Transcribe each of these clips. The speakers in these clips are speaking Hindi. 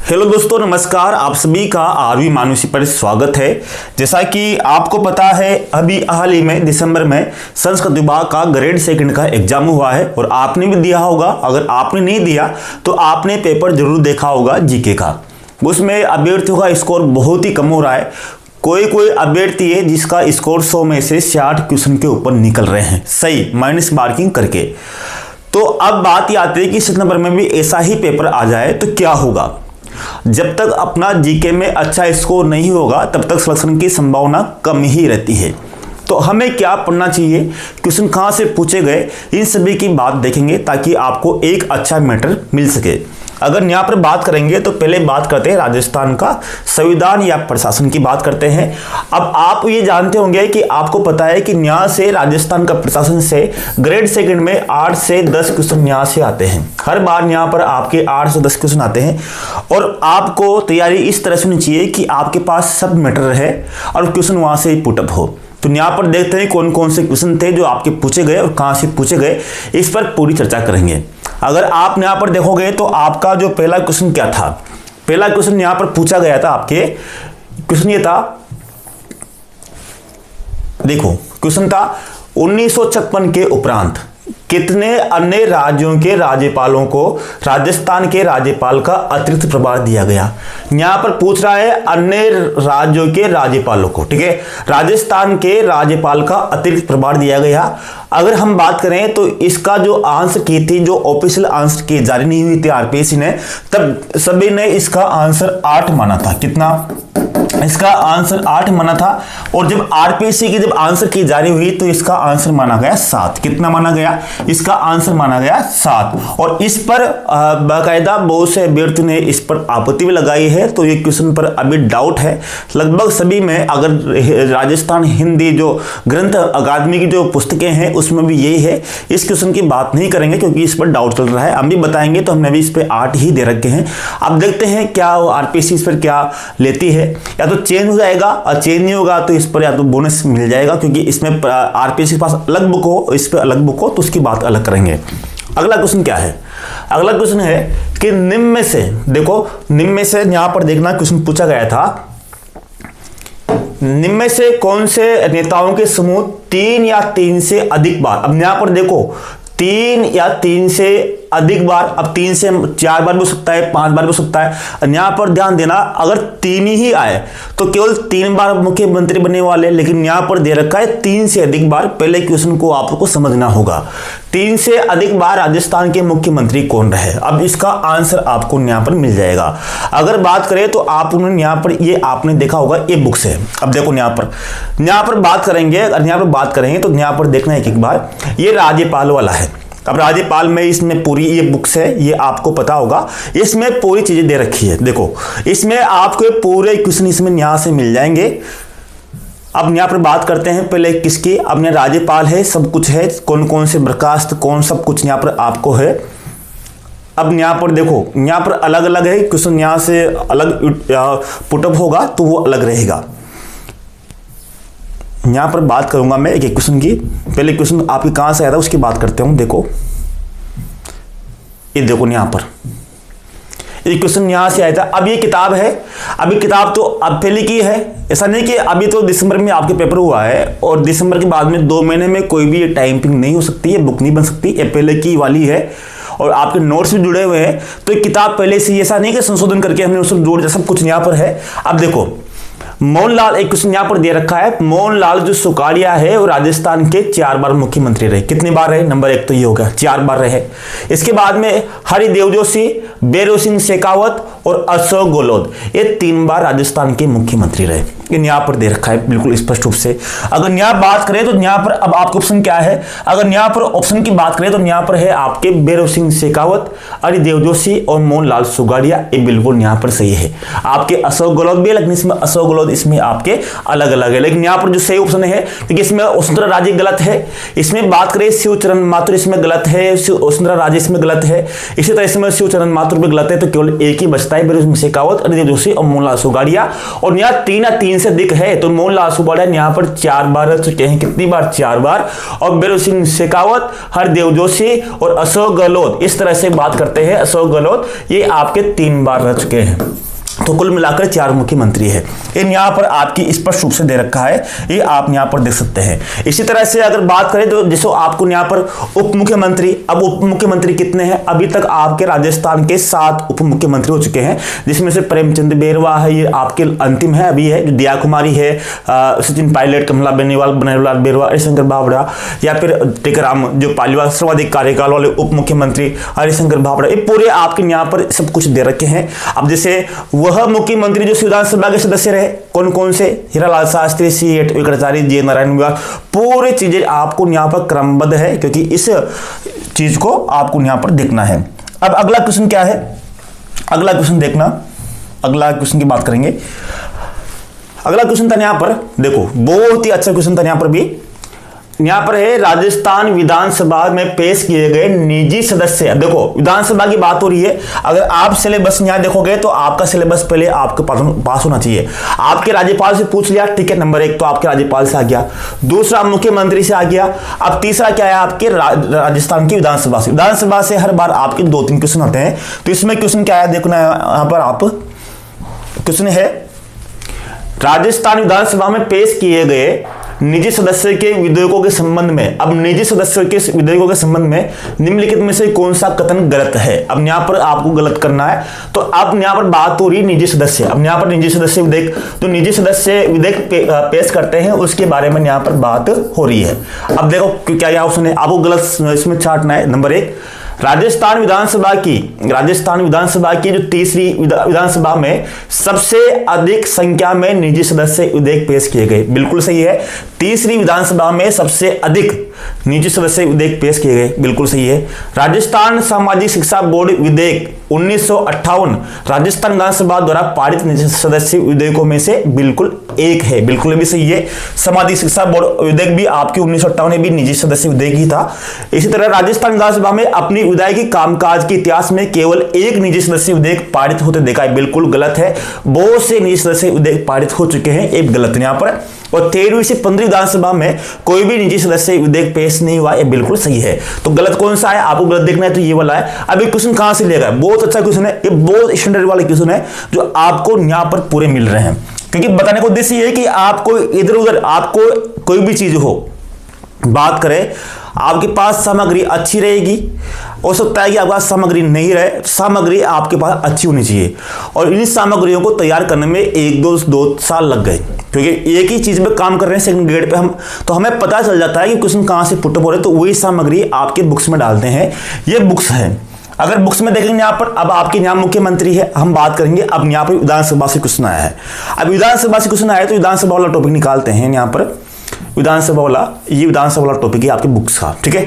हेलो दोस्तों, नमस्कार। आप सभी का आरवी मानुषी पर स्वागत है। जैसा कि आपको पता है, अभी हाल ही में दिसंबर में संस्कृत विभाग का ग्रेड सेकंड का एग्जाम हुआ है और आपने भी दिया होगा। अगर आपने नहीं दिया तो आपने पेपर जरूर देखा होगा जीके का। उसमें अभ्यर्थियों का स्कोर बहुत ही कम हो रहा है। कोई अभ्यर्थी है जिसका स्कोर 100 में से 60 क्वेश्चन के ऊपर निकल रहे हैं, सही माइनस मार्किंग करके। तो अब बात ये आती है कि सितंबर में भी ऐसा ही पेपर आ जाए तो क्या होगा। जब तक अपना जीके में अच्छा स्कोर नहीं होगा तब तक सिलेक्शन की संभावना कम ही रहती है। तो हमें क्या पढ़ना चाहिए, क्वेश्चन कहाँ से पूछे गए, इन सभी की बात देखेंगे ताकि आपको एक अच्छा मैटर मिल सके। अगर यहाँ पर बात करेंगे तो पहले बात करते हैं राजस्थान का संविधान या प्रशासन की बात करते हैं। अब आप ये जानते होंगे कि आपको पता है कि यहाँ से राजस्थान का प्रशासन से ग्रेड सेकंड में 8 से 10 क्वेश्चन यहाँ से आते हैं। हर बार यहाँ पर आपके 8 से 10 क्वेश्चन आते हैं और आपको तैयारी इस तरह से होनी चाहिए कि आपके पास सब मैटर है और क्वेश्चन वहाँ से पुटअप हो। तो यहाँ पर देखते हैं कौन कौन से क्वेश्चन थे जो आपके पूछे गए और कहाँ से पूछे गए, इस पर पूरी चर्चा करेंगे। अगर आप यहाँ पर देखोगे तो आपका जो पहला क्वेश्चन क्या था, पहला क्वेश्चन यहाँ पर पूछा गया था आपके, क्वेश्चन ये था, देखो क्वेश्चन था 1956 के उपरांत कितने अन्य राज्यों के राज्यपालों को राजस्थान के राज्यपाल का अतिरिक्त प्रभार दिया गया। यहां पर पूछ रहा है अन्य राज्यों के राज्यपालों को, ठीक है, राजस्थान के राज्यपाल का अतिरिक्त प्रभार दिया गया। अगर हम बात करें तो इसका जो आंसर की थी, जो ऑफिशियल आंसर की जारी नहीं हुई थी आरपीएससी ने, तब सभी ने इसका आंसर 8 माना था। कितना? इसका आंसर 8 माना था। और जब आरपीएससी की जब आंसर की जारी हुई तो इसका आंसर माना गया 7। कितना माना गया? इसका आंसर माना गया 7। और इस पर बाकायदा बहुत से अभ्यर्थियों ने इस पर आपत्ति भी लगाई है। तो ये क्वेश्चन पर अभी डाउट है लगभग सभी में। अगर राजस्थान हिंदी जो ग्रंथ अकादमी की जो पुस्तकें हैं उसमें भी यही है। इस क्वेश्चन की बात नहीं करेंगे क्योंकि इस पर डाउट चल रहा है। हम भी बताएंगे तो हमने भी इस पर 8 ही दे रखे हैं। अब देखते हैं क्या आरपीएससी इस पर क्या लेती है। या तो चेंज हो जाएगा और चेंज नहीं होगा तो इस पर या तो बोनस मिल जाएगा, क्योंकि इसमें आरपीएससी के पास अलग बुक हो, इस पर अलग बुक हो, तो उसकी बात अलग करेंगे। अगला क्वेश्चन क्या है? अगला क्वेश्चन है कि निम्न में से, देखो निम्न में से यहां पर देखना क्वेश्चन पूछा गया था, निम्न में से कौन से नेताओं के समूह 3 या 3 से अधिक बार, अब यहां पर देखो 3 या 3 से अधिक बार, अब 3 से 4 बार भी हो सकता है, 5 बार भी हो सकता है। यहां पर ध्यान देना, अगर 3 ही आए तो केवल 3 बार मुख्यमंत्री बनने वाले, लेकिन यहां पर दे रखा है 3 से अधिक बार। पहले क्वेश्चन को आपको समझना होगा, 3 से अधिक बार राजस्थान के मुख्यमंत्री कौन रहे। अब इसका आंसर आपको यहां पर मिल जाएगा। अगर बात करें तो आपने यहां पर ये आपने देखा होगा, ये बुक से। अब देखो यहां पर बात करेंगे, अगर यहां पर बात करेंगे तो यहां पर देखना एक बार, ये राज्यपाल वाला है। अब राज्यपाल में इसमें पूरी ये बुक्स है, ये आपको पता होगा, इसमें पूरी चीजें दे रखी है। देखो इसमें आपको पूरे क्वेश्चन इसमें यहां से मिल जाएंगे। अब यहां पर बात करते हैं पहले किसकी, अब यहां राज्यपाल है, सब कुछ है, कौन कौन से बर्खास्त कौन, सब कुछ यहां पर आपको है। अब यहां पर देखो, यहां पर अलग अलग है क्वेश्चन, यहां से अलग पुटअप होगा तो वो अलग रहेगा। यहां पर बात करूंगा मैं एक एक क्वेश्चन की। पहले क्वेश्चन आपके कहां से आया था उसकी बात करते हूं। देखो ये देखो यहां पर ये क्वेश्चन यहां से आया था। अब ये किताब है, अभी किताब तो अब पहले की है, ऐसा नहीं कि अभी तो दिसंबर में आपके पेपर हुआ है और दिसंबर के बाद में 2 महीने में कोई भी टाइपिंग नहीं हो सकती है, बुक नहीं बन सकती, ये पहले की वाली है और आपके नोट्स भी जुड़े हुए हैं। तो ये किताब पहले से, ऐसा नहीं कि संशोधन करके हमने उसको जोड़ दिया, सब कुछ यहां पर है। अब देखो मोहनलाल, एक क्वेश्चन यहां पर दे रखा है, मोहनलाल जो सुखाड़िया है वो राजस्थान के 4 बार मुख्यमंत्री रहे। कितनी बार रहे? नंबर 1 तो ये हो गया, 4 बार रहे। इसके बाद में हरिदेव जोशी, बेरू सिंह शेखावत और अशोक गहलोत, ये 3 बार राजस्थान के मुख्यमंत्री रहे। यहां पर दे रखा है बिल्कुल स्पष्ट रूप से। अगर यहां बात करें तो यहां पर अब आपको ऑप्शन क्या है, अगर यहां पर ऑप्शन की बात करें तो यहां पर है आपके बेरू सिंह शेखावत, हरिदेव जोशी और मोहनलाल सुखाड़िया, ये बिल्कुल यहां पर सही है। आपके अशोक गहलोत भी है, लेकिन इसमें अशोक गहलोत इसमें आपके अलग अलग है, लेकिन यहां पर जो सही ऑप्शन है, क्योंकि इसमें वसुंधरा राजे गलत है, इसमें बात करें शिवचरण माथुर इसमें गलत है, वसुंधरा राजे इसमें गलत है, इसी तरह इसमें शिवचरण माथुर भी गलत है, तो केवल एक ही बचता है बिरोल सिंह शेखावत, अनिरुद्ध जोशी और मोहनलाल सुगाड़िया। और यहाँ 3 से अधिक है तो मोहनलाल सुगाड़िया यहाँ पर 4 बार रह चुके हैं। कितनी बार? 4 बार। और बिरोल सिंह शेखावत, हरदेव जोशी और अशोक गहलोत, इस तरह से बात करते हैं, अशोक गहलोत ये आपके 3 बार रह चुके हैं। तो कुल मिलाकर 4 मुख्यमंत्री है। इन यहाँ पर आपकी स्पष्ट रूप से दे रखा है, ये आप यहाँ पर देख सकते हैं। इसी तरह से अगर बात करें तो जैसे आपको यहाँ पर उप मुख्यमंत्री, अब उप मुख्यमंत्री कितने हैं? अभी तक आपके राजस्थान के 7 उप मुख्यमंत्री हो चुके हैं, जिसमें से प्रेमचंद बेरवा है, ये आपके अंतिम है अभी है, जो दया कुमारी है, सचिन पायलट, कमला बेनीवाल, बनवारीलाल बेरवा, हरिशंकर बावड़ा, या फिर टीकाराम जो पालीवाल, सर्वाधिक कार्यकाल वाले उप मुख्यमंत्री हरिशंकर बावड़ा, ये पूरे आपके यहाँ पर सब कुछ दे रखे हैं। अब जैसे वह मुख्यमंत्री जो विधानसभा के सदस्य रहे कौन कौन से? हीरालाल शास्त्री, C.H. वेंकटाचार्य, जे नारायण व्यास, पूरे चीजें आपको यहाँ पर क्रमबद्ध है, क्योंकि इस चीज को आपको यहाँ पर देखना है। अब अगला क्वेश्चन क्या है? अगला क्वेश्चन देखना, अगला क्वेश्चन की बात करेंगे। अगला क्वेश्चन था यहाँ पर, देखो बहुत ही अच्छा क्वेश्चन था यहाँ पर भी। यहाँ पर है राजस्थान विधानसभा में पेश किए गए निजी सदस्य। देखो विधानसभा की बात हो रही है, अगर आप सिलेबस यहाँ देखोगे तो आपका सिलेबस पहले आपके पास होना चाहिए। आपके राज्यपाल से पूछ लिया, ठीक है, नंबर 1 तो आपके राज्यपाल से आ गया, दूसरा मुख्यमंत्री से आ गया। अब तीसरा क्या है? आपके राजस्थान की विधानसभा से। विधानसभा से हर बार आपके 2-3 क्वेश्चन आते हैं। तो इसमें क्वेश्चन क्या है देखना, यहाँ पर आप क्वेश्चन है राजस्थान विधानसभा में पेश किए गए निजी सदस्य के विधेयकों के संबंध में। अब निजी सदस्यों के विधेयकों के संबंध में निम्नलिखित में से कौन सा कथन गलत है? अब यहाँ पर आपको गलत करना है। तो अब यहाँ पर बात हो रही है निजी सदस्य। अब यहाँ पर निजी सदस्य विधेयक, तो निजी सदस्य विधेयक पेश करते हैं उसके बारे में यहाँ पर बात हो रही है। अब देखो क्या यहाँ ऑप्शन है, आपको गलत इसमें छांटना है। नंबर 1, राजस्थान विधानसभा की जो तीसरी विधानसभा में सबसे अधिक संख्या में निजी सदस्य विधेयक पेश किए गए। बिल्कुल सही है। तीसरी विधानसभा में सबसे अधिक निजी सदस्य विधेयक पेश किए गए, बिल्कुल सही है। राजस्थान सामाजिक शिक्षा बोर्ड विधेयक 1958 राजस्थान विधानसभा द्वारा पारित निजी सदस्य विधेयकों में से बिल्कुल एक है, बिल्कुल भी सही है। सामाजिक शिक्षा बोर्ड विधेयक भी आपकी 1958 भी निजी सदस्य विधेयक ही था। इसी तरह राजस्थान विधानसभा में अपनी विधायकी कामकाज के इतिहास में केवल एक निजी सदस्य विधेयक पारित होते देखा है, बिल्कुल गलत है। बहुत से निजी सदस्य विधेयक पारित हो चुके हैं, एक गलत यहाँ पर। और 13वीं से 15वीं विधानसभा में कोई भी निजी सदस्य विधेयक पेश नहीं हुआ, ये बिल्कुल सही है। तो गलत कौन सा है? आपको गलत देखना है तो ये वाला है। अभी क्वेश्चन कहां से लेगा? बहुत अच्छा क्वेश्चन है, ये बहुत स्टैंडर्ड वाले क्वेश्चन है जो आपको यहाँ पर पूरे मिल रहे हैं, क्योंकि बताने का उद्देश्य ये है कि आपको इधर उधर आपको कोई भी चीज हो, बात करें आपके पास सामग्री अच्छी रहेगी, हो सकता है कि आपके पास सामग्री नहीं रहे, सामग्री आपके पास अच्छी होनी चाहिए। और इन सामग्रियों को तैयार करने में 1-2 साल लग गए, क्योंकि एक ही चीज में काम कर रहे हैं सेकंड ग्रेड पे हम, तो हमें पता चल जाता है कि क्वेश्चन कहां से पुट हो रहे, तो वही सामग्री आपके बुक्स में डालते हैं। ये बुक्स है। अगर बुक्स में देखेंगे यहाँ पर, अब आपके यहाँ मुख्यमंत्री है, हम बात करेंगे। अब यहाँ पर विधानसभा से क्वेश्चन आया है। अब विधानसभा से क्वेश्चन आया तो विधानसभा वाला टॉपिक निकालते हैं यहाँ पर। विधानसभा वाला, ये विधानसभा वाला टॉपिक है आपके बुक्स का, ठीक है।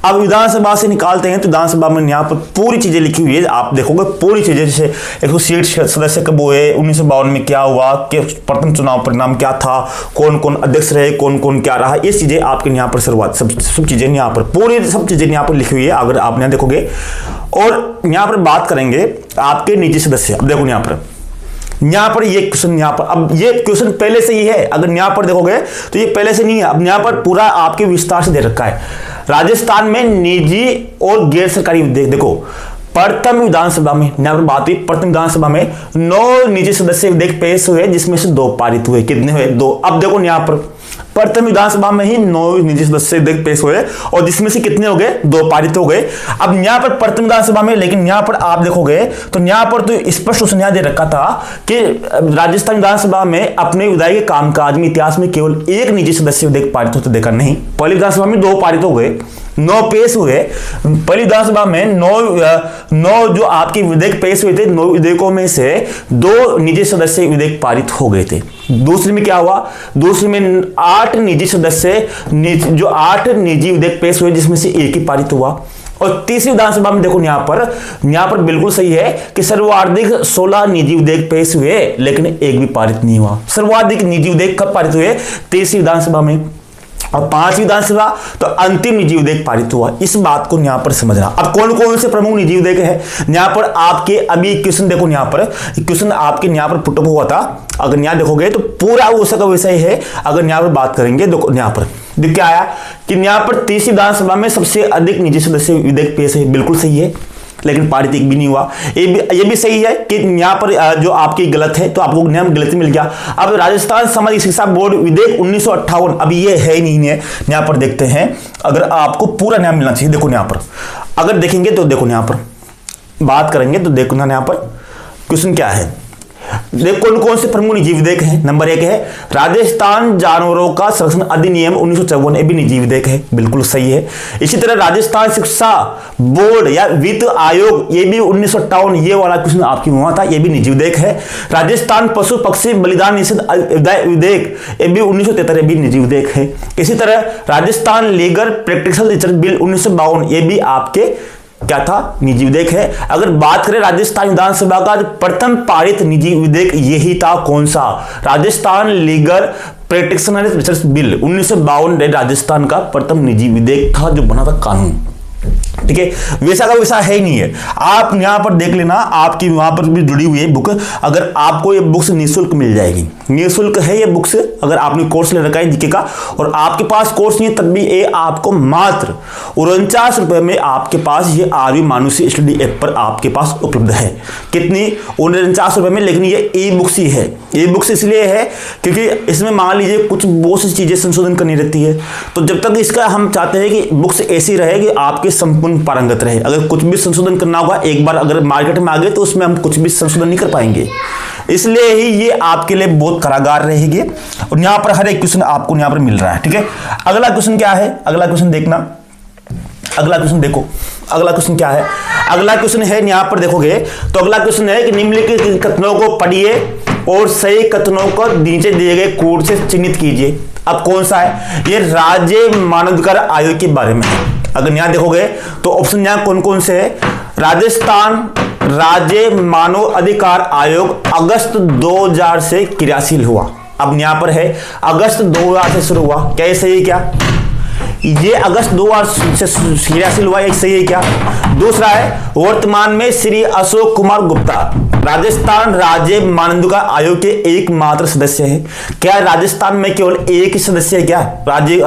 अब विधानसभा से निकालते हैं तो विधानसभा में यहाँ पर पूरी चीजें लिखी हुई है, आप देखोगे पूरी चीजें। जैसे 160 सदस्य कब हुए, 1952 में क्या हुआ, कि प्रथम चुनाव परिणाम क्या था, कौन कौन अध्यक्ष रहे, कौन कौन क्या रहा, ये चीजें आपके यहाँ पर शुरुआत सब चीजें यहाँ पर पूरी सब चीजें यहाँ पर लिखी हुई है, अगर आप यहाँ देखोगे। और यहाँ पर बात करेंगे आपके निजी सदस्य। अब देखो यहाँ पर ये क्वेश्चन, यहाँ पर अब ये क्वेश्चन पहले से ही है, अगर यहाँ पर देखोगे तो ये पहले से नहीं है। अब यहाँ पर पूरा आपके विस्तार से दे रखा है। राजस्थान में निजी और गैर सरकारी विधेयक, देखो प्रथम विधानसभा में यहाँ पर बात हुई, प्रथम विधानसभा में 9 निजी सदस्य विधेयक पेश हुए, जिसमें से 2 पारित हुए। कितने हुए? 2। अब देखो यहाँ पर प्रथम विधानसभा में ही 9 निजी सदस्य विधेयक पेश हुए, और जिसमें से कितने हो गए? 2 पारित हो गए। अब यहाँ पर प्रथम विधानसभा में, लेकिन यहाँ पर आप देखोगे तो यहाँ पर तो स्पष्ट सूचना दे रखा था कि राजस्थान विधानसभा में अपने विधायी कामकाज में इतिहास में केवल एक निजी सदस्य विधेयक पारित होते देखा नहीं। पहली विधानसभा में 2 पारित हो गए, 9 पेश हुए। पहली विधानसभा में 9 जो आपके विधेयक पेश हुए थे, 9 विधेयकों में से 2 निजी सदस्य विधेयक पारित हो गए थे। दूसरी में क्या हुआ? दूसरी में 8 निजी सदस्य जो 8 निजी विधेयक पेश हुए, जिसमें से एक ही पारित हुआ। और तीसरी विधानसभा में देखो यहाँ पर बिल्कुल सही है कि सर्वाधिक 16 निजी विधेयक पेश हुए, लेकिन एक भी पारित नहीं हुआ। सर्वाधिक निजी विधेयक कब पारित हुए? तीसरी विधानसभा में। और 5वीं विधानसभा तो अंतिम निजी विधेयक पारित हुआ। इस बात को यहां पर समझना। अब कौन कौन से प्रमुख निजी विधेयक है यहां पर आपके अभी क्वेश्चन देखो, यहां पर क्वेश्चन आपके यहां पर पुट अप हुआ था। अगर यहां देखोगे तो पूरा उसका विषय है। अगर यहां पर बात करेंगे देखो यहां पर क्या आया कि यहां पर 30वीं विधानसभा में सबसे अधिक निजी सदस्य विधेयक पेश है, बिल्कुल सही है, लेकिन पारित एक भी नहीं हुआ। ये भी सही है कि यहाँ पर जो आपकी गलत है तो आपको नाम गलती मिल गया। अब राजस्थान सामाजिक शिक्षा बोर्ड विधेयक 1958 अभी ये है नहीं है। यहाँ पर देखते हैं, अगर आपको पूरा नाम मिलना चाहिए। देखो यहाँ पर अगर देखेंगे तो देखो यहाँ पर बात करेंगे तो देखो ना यहाँ पर क्वेश्चन क्या है। देखो कौन कौन से प्रमुख निजी विधेयक है। नंबर 1 है राजस्थान जानवरों का संरक्षण अधिनियम 1954, ये भी निजी विधेयक है, बिल्कुल सही है। इसी तरह राजस्थान शिक्षा बोर्ड या वित्त आयोग, ये भी 1958, ये वाला क्वेश्चन आपकी हुआ था, ये भी निजी विधेयक है। राजस्थान पशु पक्षी बलिदान निषेध विधेयक, ये भी 1973, ये भी निजी विधेयक है। इसी तरह Rajasthan legal practical research bill 1952, ये भी आपके क्या था, निजी विधेयक है। अगर बात करें राजस्थान विधानसभा का जो प्रथम पारित निजी विधेयक यही था, कौन सा, Rajasthan legal practitioner research bill 1952 Rajasthan का प्रथम निजी विधेयक था जो बना था कानून। ठीक है, वैसा का वैसा है ही नहीं है। आप यहां पर देख लेना, आपकी वहां पर भी जुड़ी हुई है बुक। अगर आपको ये बुक्स निःशुल्क मिल जाएगी, निःशुल्क है ये बुक्स। अगर आपने कोर्स ले रखा है जीके का और आपके पास कोर्स नहीं है तब भी ये आपको मात्र 49 रुपए में आपके पास ये आरवी मानुषी स्टडी ऐप पर आपके पास उपलब्ध है। कितनी, 49 रुपए में। लेकिन ये ई बुक्स ही है। ई बुक्स इसलिए है क्योंकि इसमें मान लीजिए कुछ बहुत सी चीजें संशोधन करनी रहती है, तो जब तक इसका हम चाहते हैं कि बुक्स ऐसी रहे कि आपके संपूर्ण पारंगत रहे। अगर कुछ भी संशोधन करना होगा, एक बार अगर मार्केट में आ गए तो उसमें हम कुछ भी संशोधन नहीं कर पाएंगे। इसलिए ही ये आपके लिए बहुत कारागार रहेगी और यहां पर हर एक क्वेश्चन आपको यहां पर मिल रहा है। ठीक है, अगला क्वेश्चन क्या है, अगला क्वेश्चन देखना, अगला क्वेश्चन देखो, अगला क्वेश्चन क्या है। अगला क्वेश्चन है यहां पर देखोगे तो अगला क्वेश्चन है कि निम्नलिखित कथनों को पढ़िए और सही कथनों को नीचे दिए गए कोड से चिन्हित कीजिए। अब कौन सा है, ये राज्य मानवाधिकार आयोग के बारे में है। अगर यहां देखोगे तो ऑप्शन यहां कौन कौन से है, राजस्थान राज्य मानव अधिकार आयोग अगस्त 2000 से क्रियाशील हुआ। अब यहां पर है अगस्त 2000 से शुरू हुआ, क्या ये सही है क्या, ये अगस्त 2000 से क्रियाशील हुआ, ये सही है क्या। दूसरा है वर्तमान में श्री अशोक कुमार गुप्ता राजस्थान राज्य मानवाधिकार आयोग के एकमात्र सदस्य है। क्या राजस्थान में केवल एक ही सदस्य है क्या राज्य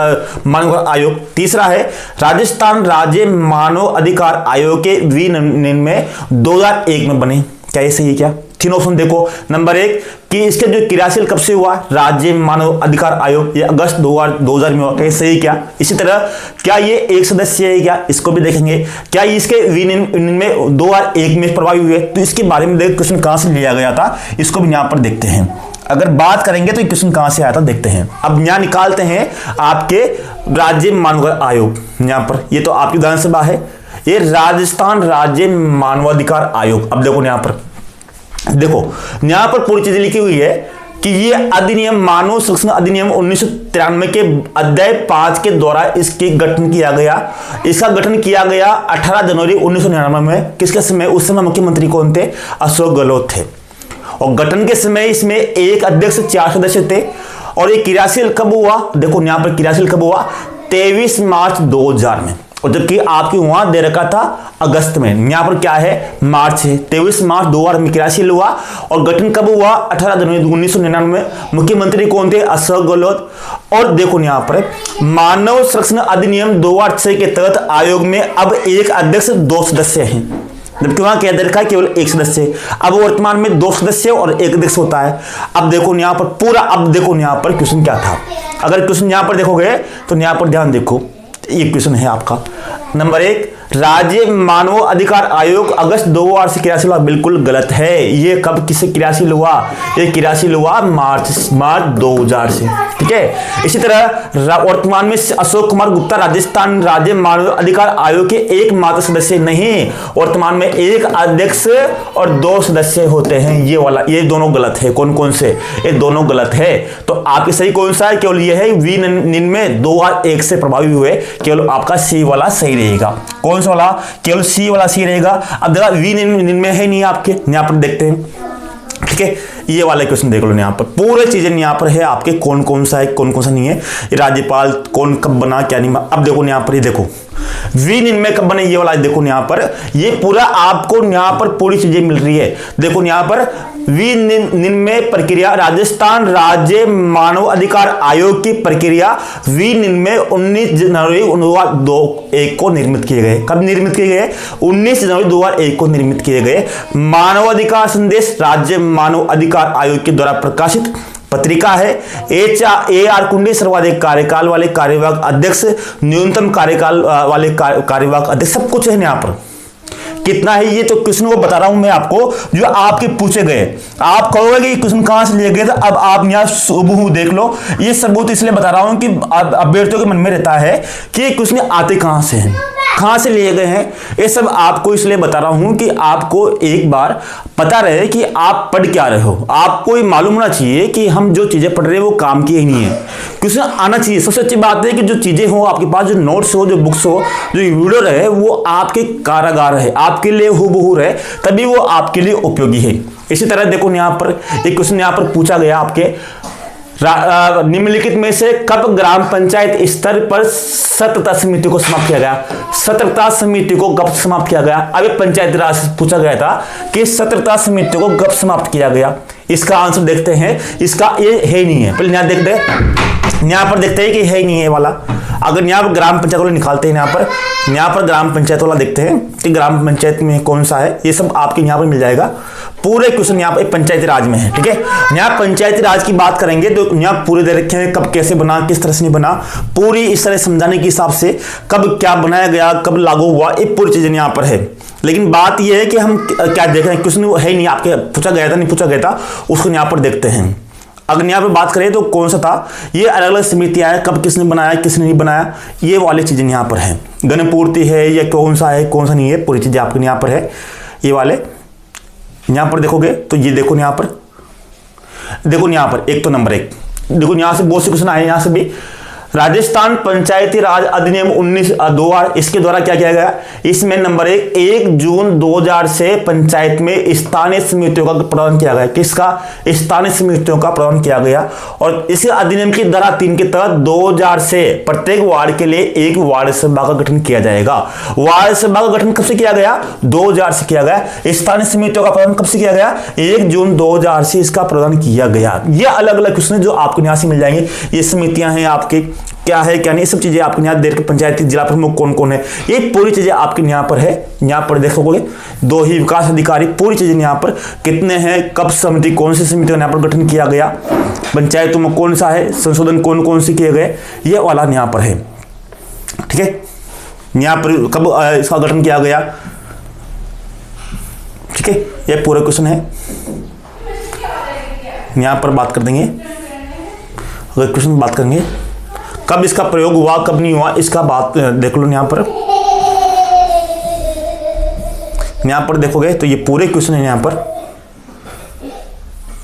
मानवाधिकार आयोग। तीसरा है राजस्थान राज्य मानव अधिकार आयोग के विनिर्णय 2001 में बने, क्या ये सही है क्या। तीन ऑप्शन देखो, नंबर 1 कि इसके जो क्रियाशील कब से हुआ, राज्य मानव अधिकार आयोग, ये अगस्त 2000 में हुआ, क्या सही क्या। इसी तरह क्या ये एक सदस्य है क्या, इसको भी देखेंगे। क्या इसके विनिर्णय 2001 में प्रभावी हुए, तो इसके बारे में देख क्वेश्चन कहां से लिया गया था, इसको भी यहां पर देखते हैं। अगर बात करेंगे तो क्वेश्चन कहां से आया था देखते हैं। अब यहां निकालते हैं आपके राज्य मानव आयोग, यहां पर ये तो आपकी विधानसभा है, ये राजस्थान राज्य मानवाधिकार आयोग। अब देखो यहां पर देखो, यहां पर पूरी चीज लिखी हुई है कि ये अधिनियम मानव संरक्षण अधिनियम 1993 के अध्याय 5 के द्वारा इसके गठन किया गया। इसका गठन किया गया 18 जनवरी 1999 में। किसके समय, उस समय मुख्यमंत्री कौन थे, अशोक गहलोत थे। और गठन के समय इसमें एक अध्यक्ष 4 सदस्य थे। और ये क्रियाशील कब हुआ, देखो यहां पर क्रियाशील कब हुआ, 23 मार्च 2000 में। और जबकि आपकी वहां दे रखा था अगस्त में, यहां पर क्या है, मार्च है। 23 मार्च 2000 में क्रियाशील हुआ और गठन कब हुआ, 18 जनवरी 1999 में। मुख्यमंत्री कौन थे, अशोक गहलोत। और देखो यहां पर मानव संरक्षण अधिनियम 2006 के तहत आयोग में अब एक अध्यक्ष 2 सदस्य हैं, जबकि वहां कह दे रखा है केवल एक सदस्य। अब वर्तमान में 2 सदस्य और एक अध्यक्ष होता है। अब देखो यहां पर पूरा, अब देखो यहां पर क्वेश्चन क्या था। अगर क्वेश्चन यहां पर देखोगे तो यहां पर ध्यान देखो, ये क्वेश्चन है आपका। नंबर 1 राज्य मानव अधिकार आयोग अगस्त 2000 से क्रियाशील हुआ, बिल्कुल गलत है। ये कब किससे क्रियाशील हुआ, ये क्रियाशील हुआ मार्च 2000 से। ठीक है, इसी तरह वर्तमान में अशोक कुमार गुप्ता राजस्थान राज्य मानव अधिकार आयोग के एकमात्र सदस्य नहीं, वर्तमान में एक अध्यक्ष और 2 सदस्य होते हैं। ये वाला, ये दोनों गलत है। कौन कौन से, ये दोनों गलत है। तो आपके सही कौन सा है, केवल ये है विनिर्णय 2001 से प्रभावी हुए, केवल आपका सी वाला सही रहेगा। कौन सा वाला, केवल सी वाला सही रहेगा। अब देखा विनिर्णय है नहीं आपके, यहां पर देखते हैं। ठीक है, ये वाला क्वेश्चन देख लो यहाँ पर, पूरे चीजें यहाँ पर है आपके, कौन कौन सा है कौन कौन सा नहीं है, राज्यपाल कौन कब बना क्या नहीं। अब देखो यहाँ पर, ये देखो विनिमय कब बने, ये वाला देखो यहाँ पर, ये पूरा आपको यहाँ पर पूरी चीजें मिल रही है। देखो यहाँ पर विनिमय प्रक्रिया, राजस्थान राज्य मानव अधिकार आयोग की प्रक्रिया विनिमय 19 जनवरी 2001 को निर्मित किए गए। कब निर्मित किए गए? 19 जनवरी 2001 को निर्मित किए गए। मानव अधिकार संदेश राज्य मानव अधिकार आयोग के द्वारा प्रकाशित पत्रिका है। AR कुंडी सर्वाधिक कार्यकाल वाले कार्यवाहक अध्यक्ष, न्यूनतम कार्यकाल वाले कार्यवाहक अध्यक्ष, सब कुछ है यहाँ पर। कितना है ये तो क्वेश्चन को बता रहा हूं मैं आपको, जो आपके पूछे गए। आप कहोगे कि क्वेश्चन कहां से लिए गए, तो अब आप यहाँ सबूत देख लो। ये सबूत इसलिए बता रहा हूं कि अभ्यर्थियों के मन में रहता है कि ये क्वेश्चन आते कहां से हैं, कहां से लिए गए हैं। ये सब आपको इसलिए बता रहा हूं कि आपको एक बार पता रहे कि आप पढ़ क्या रहे हो। आपको ये मालूम होना चाहिए कि हम जो चीजें पढ़ रहे हैं वो काम की ही नहीं है, क्वेश्चन आना चाहिए। सबसे अच्छी बात है कि जो चीजें हो आपके पास, जो नोट्स हो, जो बुक्स हो, जो वीडियो रहे, वो आपके कारागार है, आपके लिए हुबहू रहे, तभी वो आपके लिए उपयोगी है। इसी तरह देखो यहाँ पर एक क्वेश्चन यहाँ पर पूछा गया आपके, निम्नलिखित में से कब ग्राम पंचायत स्तर पर सतर्कता समिति को समाप्त किया गया? सतर्कता समिति को कब समाप्त किया गया? अभी पंचायत राज से पूछा गया था कि सतर्कता समिति को कब समाप्त किया गया। इसका आंसर देखते हैं, इसका ये है ही नहीं है। पहले यहाँ देखते हैं, यहाँ पर देखते हैं कि है ही नहीं है वाला। अगर यहाँ पर ग्राम पंचायत वाला निकालते हैं, यहाँ पर ग्राम पंचायत वाला देखते हैं कि ग्राम पंचायत में कौन सा है, ये सब आपके यहाँ पर मिल जाएगा। पूरे क्वेश्चन यहाँ पर पंचायती राज में है, ठीक है। यहाँ पंचायती राज की बात करेंगे तो यहाँ पूरे दे रखे हैं, कब कैसे बना, किस तरह से नहीं बना, पूरी इस तरह समझाने के हिसाब से कब क्या बनाया गया, कब लागू हुआ, ये पूरी चीजें यहाँ पर है। लेकिन बात यह है कि हम क्या देख रहे हैं, क्वेश्चन है ही नहीं, आपके पूछा गया था नहीं पूछा गया था, उसको यहाँ पर देखते हैं। अगर यहाँ पर बात करें तो कौन सा था, ये अलग अलग समितियां हैं, कब किसने बनाया किसने नहीं बनाया, ये वाली चीजें यहाँ पर है। गणपूर्ति है या कौन सा है कौन सा नहीं है, पूरी चीजें आपके यहाँ पर है। ये वाले यहाँ पर देखोगे तो ये देखो यहाँ पर, देखो यहाँ पर एक तो नंबर 1 देखो, यहाँ से बहुत से क्वेश्चन आए। यहाँ से भी राजस्थान पंचायती राज अधिनियम 19 इसके द्वारा क्या किया गया, इसमें नंबर 1 जून 2000 से पंचायत में स्थानीय समितियों का प्रावधान किया गया। किसका? स्थानीय समितियों का प्रावधान किया गया। और इस अधिनियम की धारा 3 के तहत 2000 से प्रत्येक वार्ड के लिए एक वार्ड सभा का गठन किया जाएगा। वार्ड सभा का गठन कब से किया गया? 2000 से किया गया। स्थानीय समितियों का प्रावधान कब से किया गया? 1 जून 2000 से इसका प्रावधान किया गया। ये अलग अलग क्वेश्चन जो आपको यहाँ से मिल जाएंगे। ये समितियां हैं आपके, क्या है क्या नहीं, सब चीजें आपके यहाँ देर के पंचायती जिला प्रमुख कौन कौन है, ये पूरी चीजें आपके यहाँ पर है। यहाँ पर देखोगे 2 ही विकास अधिकारी, पूरी चीजें यहाँ पर कितने हैं, कब समिति, कौन सी समिति का यहाँ पर गठन किया गया, पंचायतों में कौन सा है, संशोधन कौन कौन से किए गए, ये वाला यहाँ पर है, ठीक है। यहाँ पर कब इसका गठन किया गया, ठीक है, ये पूरा क्वेश्चन है। यहाँ पर बात कर देंगे, अगर क्वेश्चन बात करेंगे कब इसका प्रयोग हुआ कब नहीं हुआ, इसका बात देख लो। यहाँ पर देखोगे तो ये पूरे क्वेश्चन है। यहाँ पर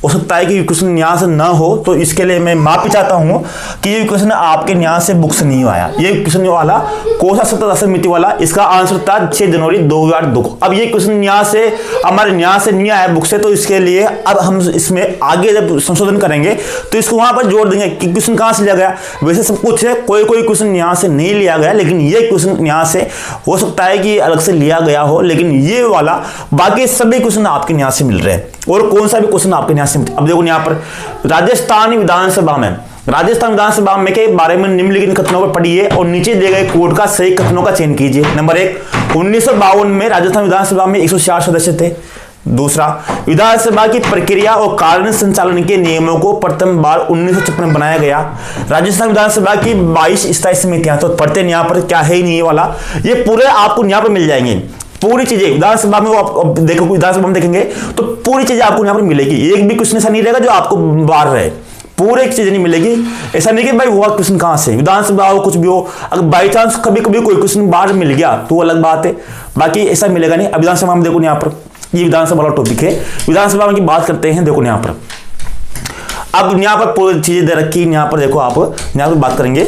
हो सकता है कि क्वेश्चन यहाँ से ना हो, तो इसके लिए मैं माफी चाहता हूँ कि ये क्वेश्चन आपके यहाँ से बुक से नहीं आया। ये क्वेश्चन वाला कौन सा सतत समिति वाला, इसका आंसर था 6 जनवरी 2002। अब ये क्वेश्चन यहाँ से हमारे यहाँ से नहीं आया बुक से, तो इसके लिए अब हम इसमें आगे जब संशोधन करेंगे तो इसको वहां पर जोड़ देंगे कि क्वेश्चन कहाँ से लिया गया। वैसे सब कुछ है, कोई कोई क्वेश्चन यहाँ से नहीं लिया गया, लेकिन ये क्वेश्चन यहाँ से हो सकता है कि अलग से लिया गया हो, लेकिन ये वाला बाकी सभी क्वेश्चन आपके यहाँ से मिल रहे हैं। और कौन सा भी क्वेश्चन आपके यहाँ से, अब देखो यहाँ पर राजस्थान विधानसभा में के बारे में निम्नलिखित कथनों पर पढ़िए और नीचे दिए गए कोड का सही कथनों का चयन कीजिए। नंबर 1, 1952 में राजस्थान विधानसभा में 104 सदस्य थे। दूसरा, विधानसभा की प्रक्रिया और कार्य संचालन के नियमों को प्रथम बार 1956 में बनाया गया। राजस्थान विधानसभा की 22 स्थायी समितियां, तो पढ़ते यहाँ पर क्या है ही नहीं, ये वाला ये पूरे आपको यहाँ पर मिल जाएंगे। पूरी चीजें विधानसभा में आप देखो, विधानसभा में देखेंगे तो पूरी चीजें आपको यहाँ पर मिलेगी। एक भी क्वेश्चन ऐसा नहीं रहेगा जो आपको बाहर रहे, पूरे चीजें नहीं मिलेगी। ऐसा नहीं कि भाई हुआ क्वेश्चन कहां से, विधानसभा हो कुछ भी हो, अगर बाई चांस कभी कभी कोई क्वेश्चन बाहर मिल गया तो अलग बात है, बाकी ऐसा मिलेगा नहीं। अब विधानसभा में देखो यहाँ पर, ये विधानसभा वाला टॉपिक है, विधानसभा की बात करते हैं। देखो यहाँ पर अब यहाँ पर पूरी चीजें दे रखी, यहाँ पर देखो आप यहाँ पर बात करेंगे।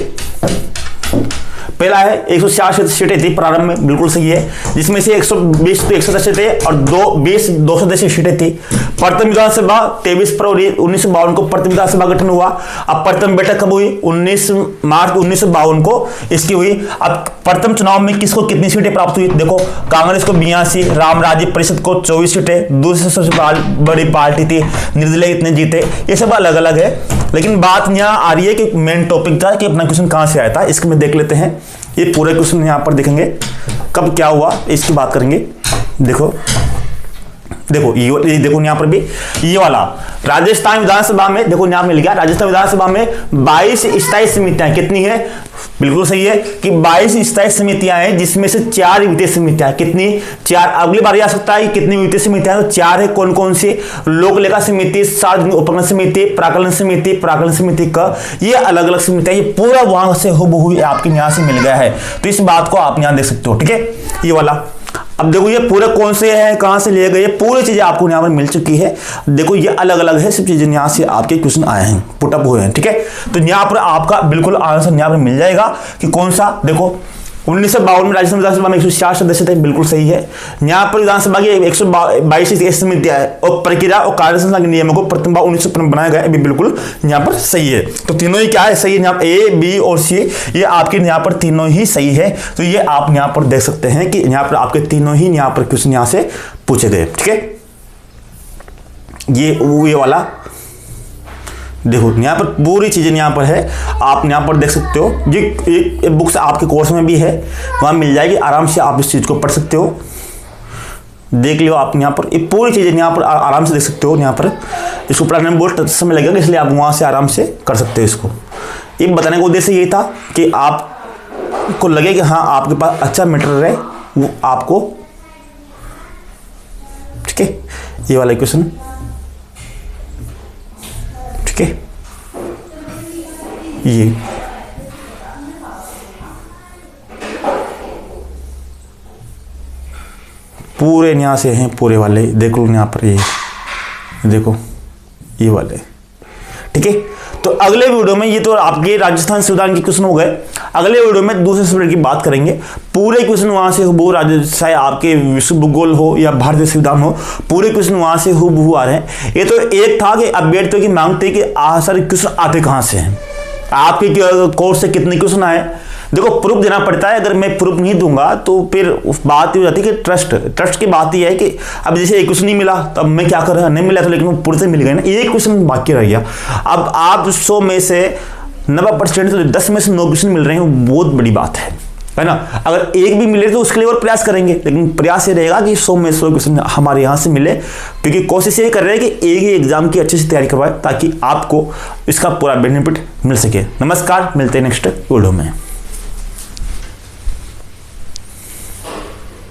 पहला है 166 सीटें थी प्रारंभ में, बिल्कुल सही है, जिसमें से 120 तो 110 थे और 210 सीटें थी। प्रथम विधानसभा 23 फरवरी 1952 को प्रथम विधानसभा गठन हुआ। अब प्रथम बैठक कब हुई? 19 मार्च 1952 को इसकी हुई। अब प्रथम चुनाव में किसको कितनी सीटें प्राप्त हुई? देखो, कांग्रेस को 82, राम राज्य परिषद को 24 सीटें, दूसरी सबसे बड़ी पार्टी थी निर्दलीय इतने जीते। ये सब अलग अलग है, लेकिन बात यहाँ आ रही है कि मेन टॉपिक था कि अपना क्वेश्चन कहां से आया था, इसको में देख लेते हैं। ये पूरे क्वेश्चन यहां पर देखेंगे कब क्या हुआ इसकी बात करेंगे। देखो ये देखो यहाँ पर भी ये वाला राजस्थान विधानसभा में, देखो यहाँ मिल गया, राजस्थान विधानसभा में 22 स्थायी समितियां कितनी है? बिल्कुल सही है कि 22 स्थायी समितियां हैं, जिसमें से 4 वित्तीय समितियां। कितनी? 4। अगली बार आ सकता है कितनी वित्तीय समितियां? तो 4 है। कौन कौन सी? लोक लेखा समिति, सार्वजनिक उपकरण समिति, प्राकलन समिति का, ये अलग अलग समितियां, ये पूरा वहां से हुबहू आपके यहां से मिल गया है। तो इस बात को आप यहां देख सकते हो, ठीक है, ये वाला। अब देखो ये पूरे कौन से हैं, कहां से लिए गए, पूरी चीजें आपको यहां पर मिल चुकी है। देखो ये अलग अलग है, सब चीजें यहां से आपके क्वेश्चन आए हैं, पुटअप हुए हैं, ठीक है। तो यहां पर आपका बिल्कुल आंसर यहां पर मिल जाएगा कि कौन सा। देखो 1952 में राजस्थान विधानसभा में 104 सदस्य थे, बिल्कुल सही है। यहाँ पर विधानसभा की 122 समितियां है और प्रक्रिया और कार्य संस्था के नियमों को प्रथम बार 1955 बनाया गया, अभी बिल्कुल यहाँ पर सही है। तो तीनों ही क्या है? सही है। यहाँ ए, बी और सी ये आपके यहाँ पर तीनों ही सही है। तो ये आप यहाँ पर देख सकते हैं कि यहाँ पर आपके तीनों ही यहाँ पर क्वेश्चन यहाँ से पूछे गए, ठीक है। ये वाला देखो यहाँ पर पूरी चीजें यहाँ पर है, आप यहाँ पर देख सकते हो। ये बुक्स आपके कोर्स में भी है, वहाँ मिल जाएगी, आराम से आप इस चीज़ को पढ़ सकते हो, देख लियो आप। यहाँ पर ये पूरी चीज़ें यहाँ पर आराम से देख सकते हो। यहाँ पर इसको पढ़ाने में बहुत समय लगेगा, इसलिए आप वहाँ से आराम से कर सकते हो इसको। ये बताने का उद्देश्य यही था कि आपको लगे कि हाँ आपके पास अच्छा मटेरियल है, वो आपको, ठीक है। ये वाला क्वेश्चन, ठीक है, ये पूरे यहाँ से हैं, पूरे वाले देख लो यहाँ पर, ये देखो ये वाले, ठीक है। तो अगले वीडियो में, ये तो आपके राजस्थान संविधान के क्वेश्चन हो गए, अगले वीडियो में दूसरे सब्जेक्ट की बात करेंगे। पूरे क्वेश्चन वहां से हुबहू, चाहे आपके विश्व भूगोल हो या भारतीय संविधान हो, पूरे क्वेश्चन वहां से हुबहू आ रहे हैं। ये तो एक था कि अभ्यर्थियों की मांग थी कि सारे क्वेश्चन आते कहां से हैं, आपके कोर्स से कितने क्वेश्चन आए। देखो प्रूफ देना पड़ता है, अगर मैं प्रूफ नहीं दूंगा तो फिर बात हो जाती है कि ट्रस्ट की बात यह है कि अब जैसे एक क्वेश्चन नहीं मिला तो अब मैं क्या कर रहा, नहीं मिला तो लेकिन वो पूरे से मिल गए ना, एक क्वेश्चन बाकी रह गया। अब आप 100 में से 90% तो 10 में से 9 क्वेश्चन मिल रहे हैं, बहुत बड़ी बात है ना। अगर एक भी मिले तो उसके लिए और प्रयास करेंगे, लेकिन प्रयास ये रहेगा कि 100 में 100 क्वेश्चन हमारे यहाँ से मिले, क्योंकि कोशिश ये कर रहे हैं कि एक ही एग्जाम की अच्छे से तैयारी करवाए ताकि आपको इसका पूरा बेनिफिट मिल सके। नमस्कार, मिलते हैं नेक्स्ट वीडियो में।